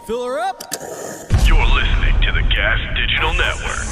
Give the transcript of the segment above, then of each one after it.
Fill her up. You're listening to the Gas Digital Network.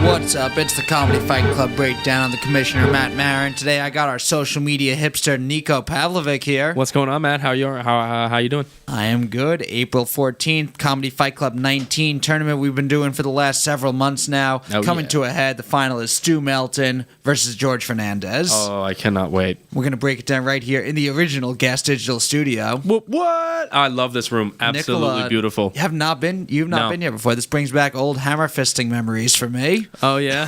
What's up? It's the Comedy Fight Club breakdown on the Commissioner Matt Marin. Today I got our social media hipster Nico Pavlovic here. What's going on, Matt? How you doing? I am good. April 14th, Comedy Fight Club 19 tournament we've been doing for the last several months now. Coming to a head. The final is Stu Melton versus George Fernandez. Oh, I cannot wait. We're going to break it down right here in the original Gas Digital studio. What? I love this room. Absolutely Nicola, beautiful. You've not been here before. This brings back old hammer fisting memories for me. Oh, yeah?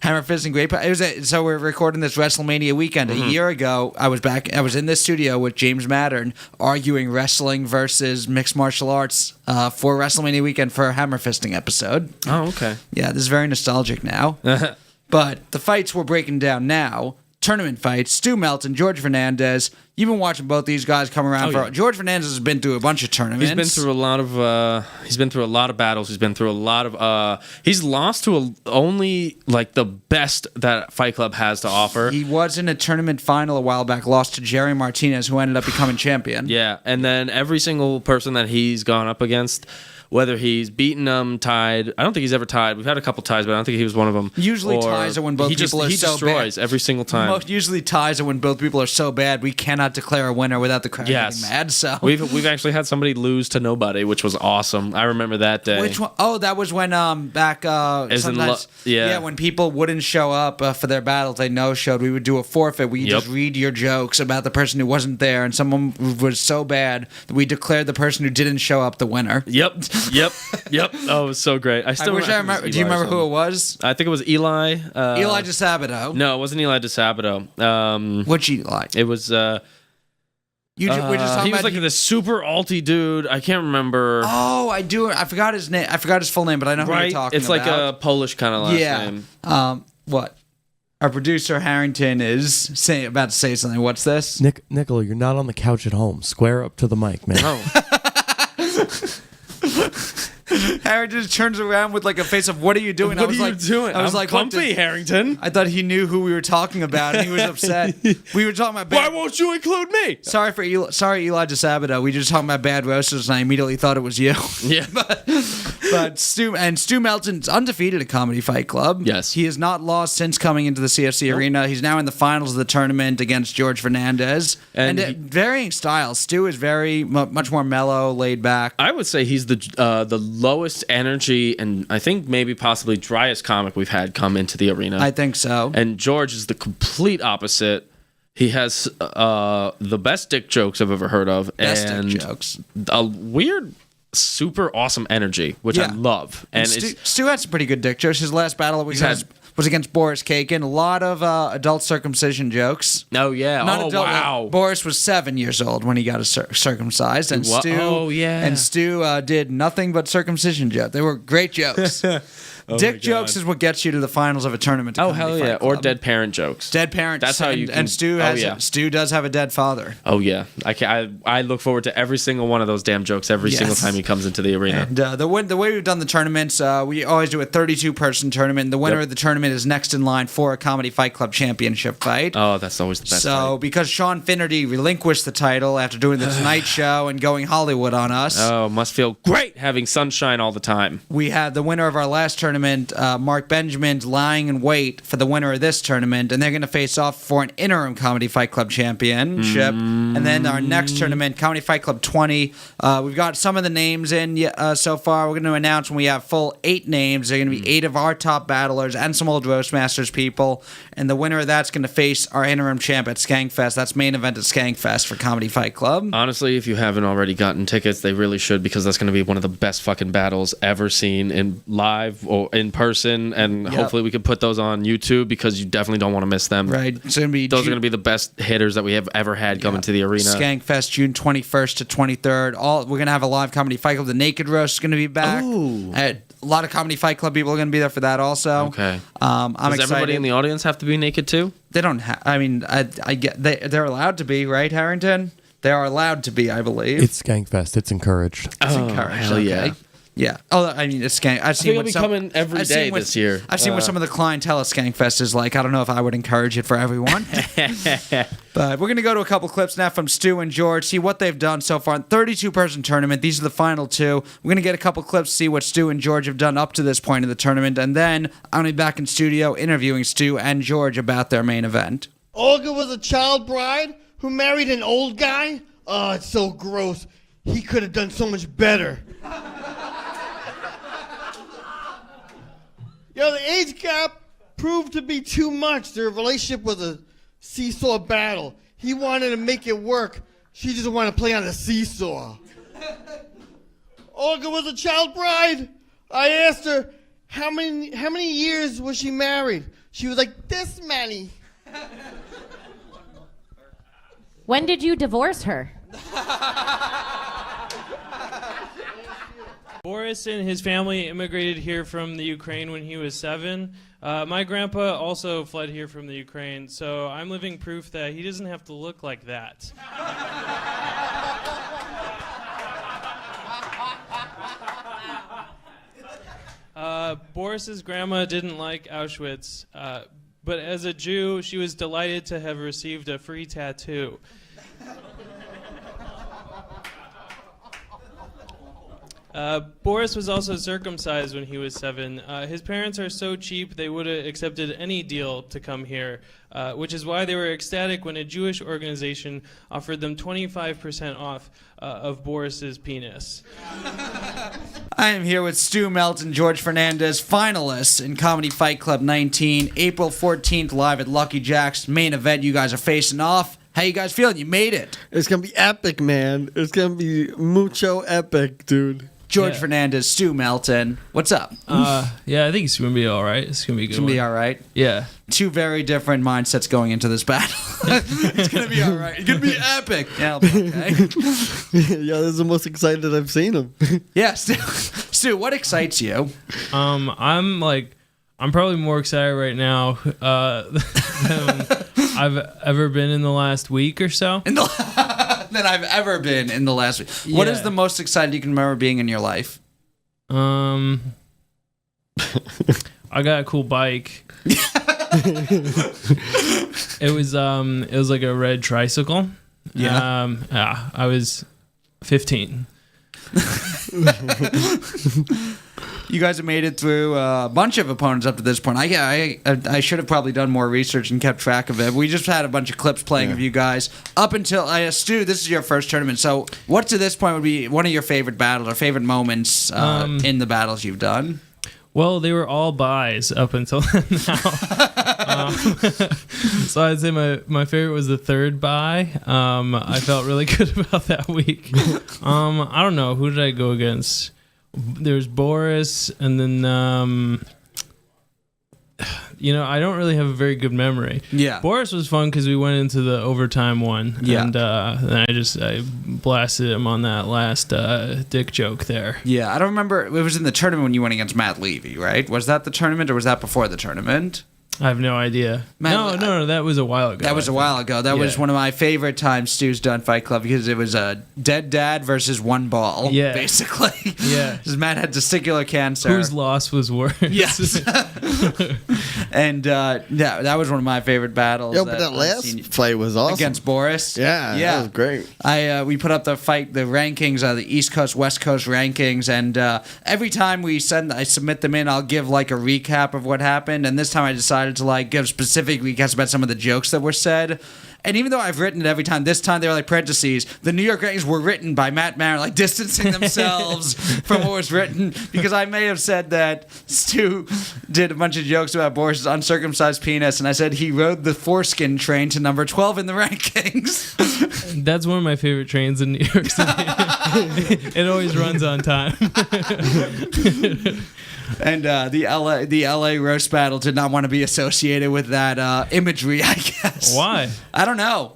Hammer fisting, great. So we're recording this WrestleMania weekend. A year ago, I was in this studio with James Mattern arguing wrestling versus mixed martial arts for WrestleMania weekend for a hammer fisting episode. Oh, okay. Yeah, this is very nostalgic now. But the fights we're breaking down now, tournament fights, Stu Melton, George Fernandez. You've been watching both these guys come around. George Fernandez has been through a bunch of tournaments. He's been through a lot of battles. He's been through a lot of he's lost to only like the best that Fight Club has to offer. He was in a tournament final a while back, lost to Jerry Martinez, who ended up becoming champion. Yeah, and then every single person that he's gone up against, whether he's beaten them, tied. I don't think he's ever tied. We've had a couple ties, but I don't think he was one of them. Usually ties are when both people are so bad. He destroys every single time. Usually ties are when both people are so bad we cannot declare a winner without the crowd getting mad. So we've actually had somebody lose to nobody, which was awesome. I remember that day. Which one? Oh, that was when back sometimes when people wouldn't show up for their battles, they no-showed. We would do a forfeit. We just read your jokes about the person who wasn't there, and someone was so bad that we declared the person who didn't show up the winner. Yep. Oh, it was so great. I wish I remember. Do you remember who it was? I think it was Eli. Eli DeSabato. No, it wasn't Eli DeSabato. Which Eli? It was. We're just talking he was like the super alty dude. I can't remember. Oh, I do. I forgot his name. I forgot his full name, but I know who you're talking about. It's like a Polish kind of last name. What? Our producer Harrington is about to say something. What's this? Nicola, you're not on the couch at home. Square up to the mic, man. Oh. Harrington just turns around with like a face of, what are you doing? What are you doing? I was like, comfy, Harrington. I thought he knew who we were talking about, and he was upset. We were talking about why won't you include me? Sorry, Eli DeSabato. We were just talking about bad roasters, and I immediately thought it was you. Yeah. but Stu Melton's undefeated at Comedy Fight Club. Yes. He has not lost since coming into the CFC arena. He's now in the finals of the tournament against George Fernandez. And varying styles. Stu is very much more mellow, laid back. I would say he's the lowest energy and I think maybe possibly driest comic we've had come into the arena. I think so. And George is the complete opposite. He has the best dick jokes I've ever heard of. Dick jokes. A weird, super awesome energy, which I love. And Stu had some pretty good dick jokes. His last battle was against Boris Kakin. A lot of adult circumcision jokes. Oh, yeah. Wow. Boris was 7 years old when he got circumcised. And Stu did nothing but circumcision jokes. They were great jokes. Dick jokes is what gets you to the finals of a tournament. Oh, hell yeah. Or dead parent jokes. Dead parents. That's how you can. And Stu does have a dead father. Oh, yeah. I look forward to every single one of those damn jokes every single time he comes into the arena. And the way we've done the tournaments, we always do a 32-person tournament. The winner of the tournament is next in line for a Comedy Fight Club championship fight. Oh, that's always the best fight. Because Sean Finnerty relinquished the title after doing the Tonight Show and going Hollywood on us. Oh, must feel great having sunshine all the time. We had the winner of our last tournament, Mark Benjamin's lying in wait for the winner of this tournament, and they're going to face off for an interim Comedy Fight Club championship. And then our next tournament, Comedy Fight Club 20, we've got some of the names in so far. We're going to announce when we have full 8 names. They're going to be 8 of our top battlers and some old Roastmasters people, and the winner of that's going to face our interim champ at Skankfest. That's main event at Skankfest for Comedy Fight Club. Honestly, if you haven't already gotten tickets, they really should, because that's going to be one of the best fucking battles ever seen in live or in person, and hopefully we can put those on YouTube, because you definitely don't want to miss them. Right. It's gonna be those are going to be the best hitters that we have ever had coming to the arena. Skankfest, June 21st to 23rd. We're going to have a live Comedy Fight Club. The Naked Roast is going to be back. Ooh. A lot of Comedy Fight Club people are going to be there for that also. Okay. I'm Does excited. everybody in the audience have to be naked too? They don't have. I mean, I get they're allowed to be, right, Harrington? They are allowed to be, I believe. It's Skankfest. It's encouraged. It's encouraged. Hell yeah. Yeah. Oh, I mean, it's Skank. I've seen think what it'll be coming every day this year. I've seen what some of the clientele of Skankfest is like. I don't know if I would encourage it for everyone. But we're going to go to a couple clips now from Stu and George, see what they've done so far. 32-person tournament. These are the final two. We're going to get a couple clips to see what Stu and George have done up to this point in the tournament. And then I'm going to be back in studio interviewing Stu and George about their main event. Olga was a child bride who married an old guy? Oh, it's so gross. He could have done so much better. The age gap proved to be too much. Their relationship was a seesaw battle. He wanted to make it work. She just wanted to play on a seesaw. Olga was a child bride. I asked her, how many years was she married? She was like, this many. When did you divorce her? Boris and his family immigrated here from the Ukraine when he was 7. My grandpa also fled here from the Ukraine, so I'm living proof that he doesn't have to look like that. Boris's grandma didn't like Auschwitz, but as a Jew, she was delighted to have received a free tattoo. Boris was also circumcised when he was 7. His parents are so cheap they would have accepted any deal to come here, which is why they were ecstatic when a Jewish organization offered them 25% off of Boris's penis. I am here with Stu Melton, George Fernandez, finalists in Comedy Fight Club 19, April 14th, live at Lucky Jack's. Main event, you guys are facing off. How you guys feeling? You made it. It's going to be epic, man. It's going to be mucho epic, dude. George Fernandez, Stu Melton. What's up? Yeah, I think it's going to be all right. It's going to be a good. It's going to be all right. Yeah. Two very different mindsets going into this battle. It's going to be all right. It's going to be epic. Yeah, it'll be okay. Yeah, this is the most excited I've seen him. Yeah, Stu, what excites you? I'm probably more excited right now than I've ever been in the last week or so. Than I've ever been in the last week. What is the most excited you can remember being in your life? I got a cool bike. It was like a red tricycle. Yeah. I was 15. You guys have made it through a bunch of opponents up to this point. I should have probably done more research and kept track of it. We just had a bunch of clips playing of you guys up until Stu. This is your first tournament, so what to this point would be one of your favorite battles or favorite moments in the battles you've done? Well, they were all buys up until now. So I'd say my favorite was the third buy. I felt really good about that week. I don't know, who did I go against? There's Boris, and then I don't really have a very good memory. Yeah, Boris was fun because we went into the overtime one, and then I blasted him on that last dick joke there. Yeah, I don't remember. It was in the tournament when you went against Matt Levy, right? Was that the tournament, or was that before the tournament? I have no idea. No, that was a while ago. That was a while ago. That was one of my favorite times Stu's done Fight Club because it was a dead dad versus one ball, basically. Yeah. Because Matt had testicular cancer. Whose loss was worse? Yes. And that was one of my favorite battles. Yo, but that last fight was awesome. Against Boris. Yeah, that was great. We put up the rankings, the East Coast, West Coast rankings, and every time I submit them in, I'll give like a recap of what happened, and this time I decided to give specific recaps about some of the jokes that were said. And even though I've written it every time, this time they were like parentheses. The New York rankings were written by Matt Maron, distancing themselves from what was written, because I may have said that Stu did a bunch of jokes about Boris's uncircumcised penis, and I said he rode the foreskin train to number 12 in the rankings. That's one of my favorite trains in New York City. It always runs on time. And the LA roast battle did not want to be associated with that imagery, I guess. Why? I don't know.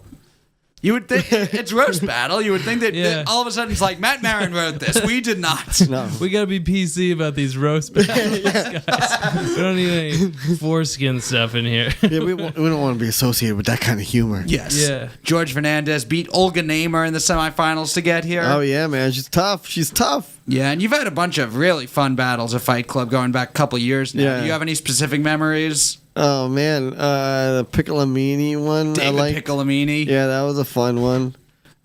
You would think it's roast battle. You would think that all of a sudden it's like Matt Maron wrote this. We did not. No. We gotta be PC about these roast battles, guys. We don't need any foreskin stuff in here. Yeah, we don't want to be associated with that kind of humor. Yes. Yeah. George Fernandez beat Olga Namer in the semifinals to get here. Oh yeah, man, she's tough. She's tough. Yeah, and you've had a bunch of really fun battles at Fight Club going back a couple years now. Yeah. Do you have any specific memories? Oh man, the Piccolomini one. David I like. Piccolomini. Yeah, that was a fun one.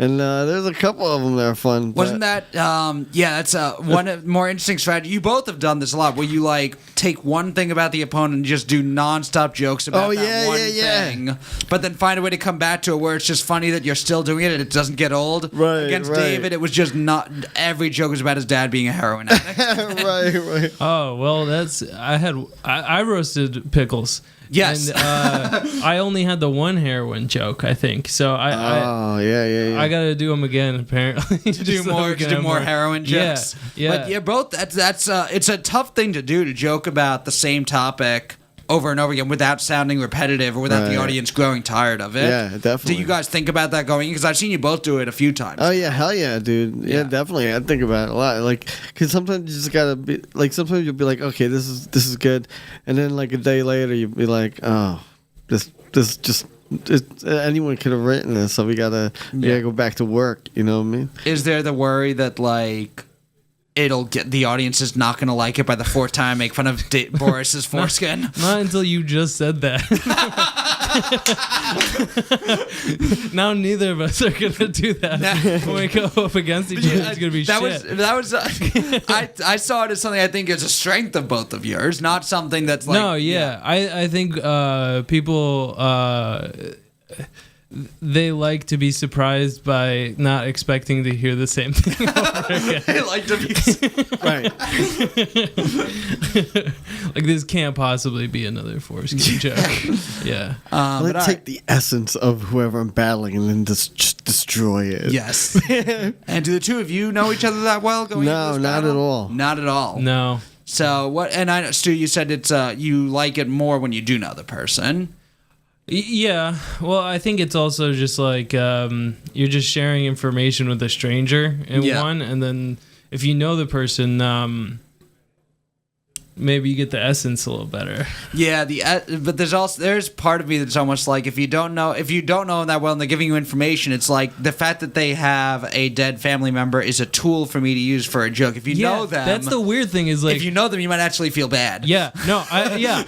And there's a couple of them that are fun. Wasn't that, that's one more interesting strategy. You both have done this a lot, where you, like, take one thing about the opponent and just do nonstop jokes about that one thing, but then find a way to come back to it where it's just funny that you're still doing it and it doesn't get old. Right, Against right. David, it was just not, every joke was about his dad being a heroin addict. right. Oh well, I roasted Pickles. Yes. And I only had the one heroin joke, I think. So Yeah. I got to do them again, apparently. To do more heroin jokes. Yeah. But yeah, both that's it's a tough thing to do, to joke about the same topic over and over again without sounding repetitive or without the Right. audience growing tired of it. Yeah, definitely. Do you guys think about that going? Because I've seen you both do it a few times. Oh yeah, hell yeah, dude. Yeah, definitely. I think about it a lot. Like, cause sometimes you just gotta be like, sometimes you'll be like, okay, this is good, and then like a day later you'll be like, oh, this just anyone could have written this, so we gotta go back to work. You know what I mean? Is there the worry that, like, it'll get the audience is not going to like it by the fourth time I make fun of Boris's foreskin? Not until you just said that. Now neither of us are going to do that. When we go up against each other, it's going to be shit. I saw it as something I think is a strength of both of yours, not something that's like... No, yeah. I think people... they like to be surprised by not expecting to hear the same thing over again. They like to be... Right. Like, this can't possibly be another foreskin joke. Yeah. Like, take the essence of whoever I'm battling and then just destroy it. Yes. And do the two of you know each other that well going into No, this not battle? at all. Not at all. No. So what? And I know, Stu, you said it's you like it more when you do know the person. Yeah. Well, I think it's also just like you're just sharing information with a stranger in one, and then if you know the person, maybe you get the essence a little better. Yeah, but there's part of me that's almost like if you don't know them that well and they're giving you information, it's like the fact that they have a dead family member is a tool for me to use for a joke. If you know them, that's the weird thing is like if you know them, you might actually feel bad. Yeah, no, Yeah.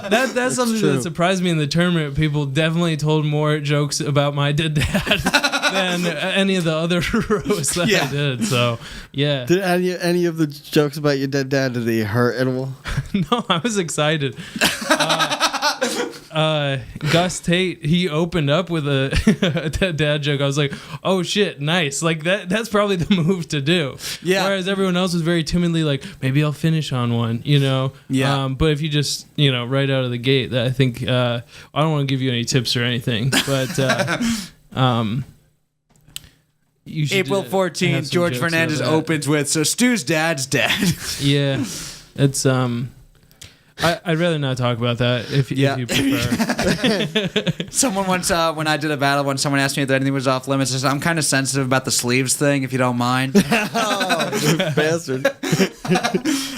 That's something true. that surprised me in the tournament. People definitely told more jokes about my dead dad than any of the other roasts that I did. So yeah. Did any of the jokes about your dead dad, did they hurt at all? No, I was excited. Gus Tate, he opened up with a dad joke. I was like, oh shit, nice. Like that's probably the move to do. Yeah. Whereas everyone else was very timidly like, maybe I'll finish on one, you know? Yeah. But if you just, right out of the gate, I think, I don't want to give you any tips or anything, but, you should April have 14th, some George jokes Fernandez about that. opens with, so Stu's dad's dead. Yeah. It's, I'd rather not talk about that if you prefer. Someone once, when I did a battle, when someone asked me if anything was off limits, I said, I'm kind of sensitive about the sleeves thing, if you don't mind. Bastard.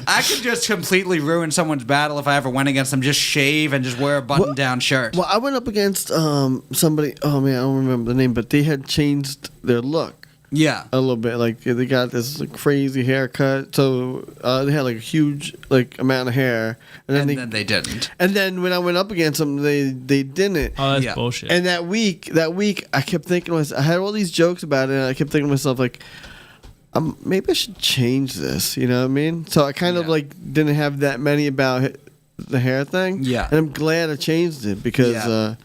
I could just completely ruin someone's battle if I ever went against them. Just shave and just wear a button-down shirt. Well, I went up against somebody, oh man, I don't remember the name, but they had changed their look. Yeah. A little bit, like they got this crazy haircut, so they had like a huge amount of hair, and then they didn't. And then when I went up against them, they didn't. Oh, that's bullshit. And that week, I kept thinking to myself, I had all these jokes about it, and I kept thinking to myself like, maybe I should change this. You know what I mean? So I kind of like didn't have that many about the hair thing. Yeah. And I'm glad I changed it because.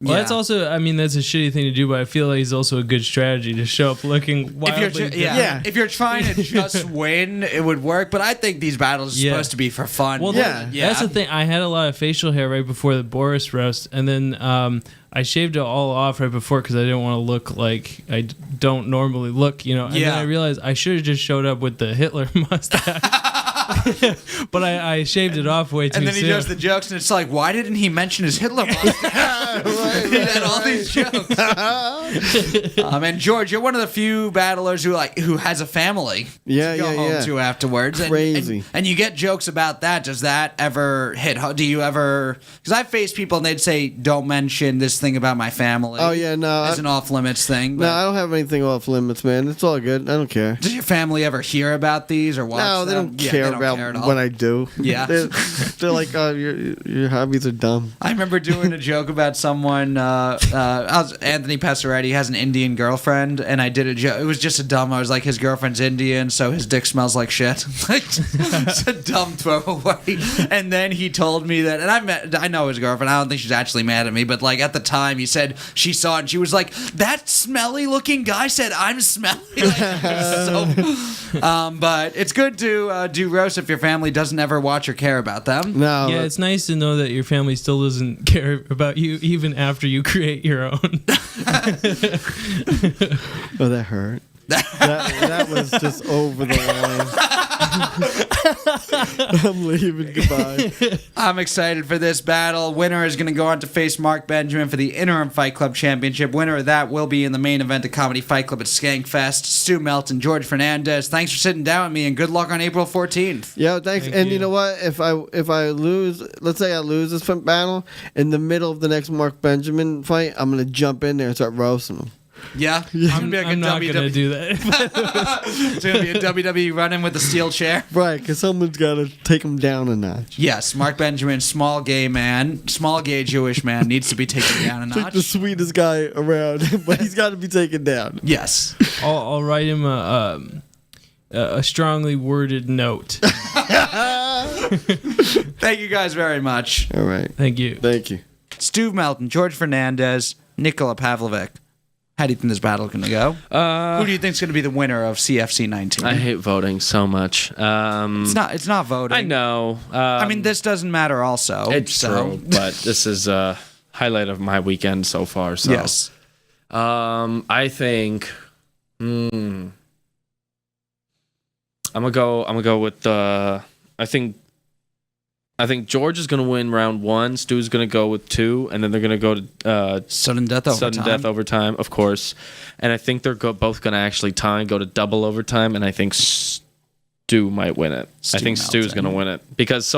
Well, that's also, that's a shitty thing to do, but I feel like it's also a good strategy to show up looking wildly different. If you're trying to just win, it would work. But I think these battles are supposed to be for fun. Well, that's the thing. I had a lot of facial hair right before the Boris roast, and then I shaved it all off right before because I didn't want to look like I don't normally look, And then I realized I should have just showed up with the Hitler mustache. but I shaved it off way too And then soon. he does the jokes, and it's like, why didn't he mention his Hitler mustache? He had all these jokes. And George, you're one of the few battlers who has a family Yeah, to go yeah, home yeah. to afterwards. Crazy. And you get jokes about that. Does that ever hit home? Do you ever... Because I've faced people, and they'd say, don't mention this thing about my family. Oh, yeah, no. As an off-limits thing. No, I don't have anything off limits, man. It's all good. I don't care. Does your family ever hear about these or watch No, they them? don't Yeah, care they don't about care at all. what I do. Yeah. They're like, oh, your hobbies are dumb. I remember doing a joke about someone. Anthony Passaretti has an Indian girlfriend, and I did a joke. It was just a dumb. I was like, his girlfriend's Indian, so his dick smells like shit. Like, it's a dumb throwaway. And then he told me that, and I know his girlfriend. I don't think she's actually mad at me, but like at the time, he said she saw it, and she was like, that smelly looking guy said I'm smelly. Like, but it's good to do roast if your family doesn't ever watch or care about them. No. Yeah, it's nice to know that your family still doesn't care about you even after you create your own. Oh, that hurt. That was just over the line. I'm leaving. Goodbye. I'm excited for this battle. Winner is going to go on to face Mark Benjamin for the interim Fight Club Championship. Winner of that will be in the main event of Comedy Fight Club at Skankfest. Stu Melton, George Fernandez, thanks for sitting down with me, and good luck on April 14th. Yo, thanks. Thank and you. you know what? If I lose, let's say I lose this battle, in the middle of the next Mark Benjamin fight, I'm gonna jump in there and start roasting him. Yeah? It's I'm not going to do that. It's going to be a WWE run-in with a steel chair. Right, because someone's got to take him down a notch. Yes, Mark Benjamin, small gay Jewish man, needs to be taken down a Like notch. the sweetest guy around, but he's got to be taken down. Yes. I'll write him a strongly worded note. Thank you guys very much. All right. Thank you. Thank you. Stu Melton, George Fernandez, Nikola Pavlovic. How do you think this battle is going to go? Who do you think is going to be the winner of CFC 19? I hate voting so much. It's not voting. I know. I mean, this doesn't matter also. It's so. true, but this is a highlight of my weekend so far. So. Yes. I think. I'm gonna go with I think George is gonna win round 1. Stu's gonna go with 2, and then they're gonna go to Sudden death overtime. Of course. And I think they're both gonna actually tie and go to double overtime, and I think Stu might win it. I think Stu's gonna win it because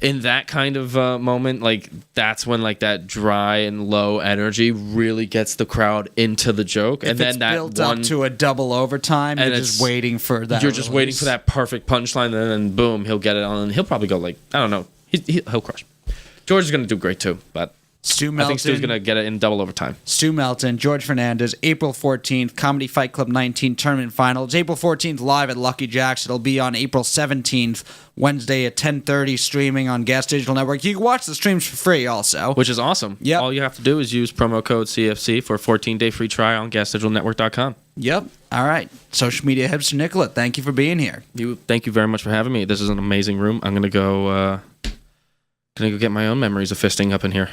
in that kind of moment, like that's when like that dry and low energy really gets the crowd into the joke, If and then it's that built one up to a double overtime, and you're just waiting for that. You're just waiting for that perfect punchline, and then boom, he'll get it on, and he'll probably go like I don't know, he'll crush. George is gonna do great too, but Stu Melton, I think Stu's gonna get it in double overtime. Stu Melton, George Fernandez, April 14th, Comedy Fight Club 19 tournament final. It's April 14th live at Lucky Jack's. It'll be on April 17th, Wednesday at 10:30, streaming on Gas Digital Network. You can watch the streams for free also. Which is awesome. Yep. All you have to do is use promo code CFC for a 14-day free trial on GasDigitalNetwork.com. Yep. All right. Social media hipster Nicola, thank you for being here. Thank you very much for having me. This is an amazing room. I'm gonna go get my own memories of fisting up in here.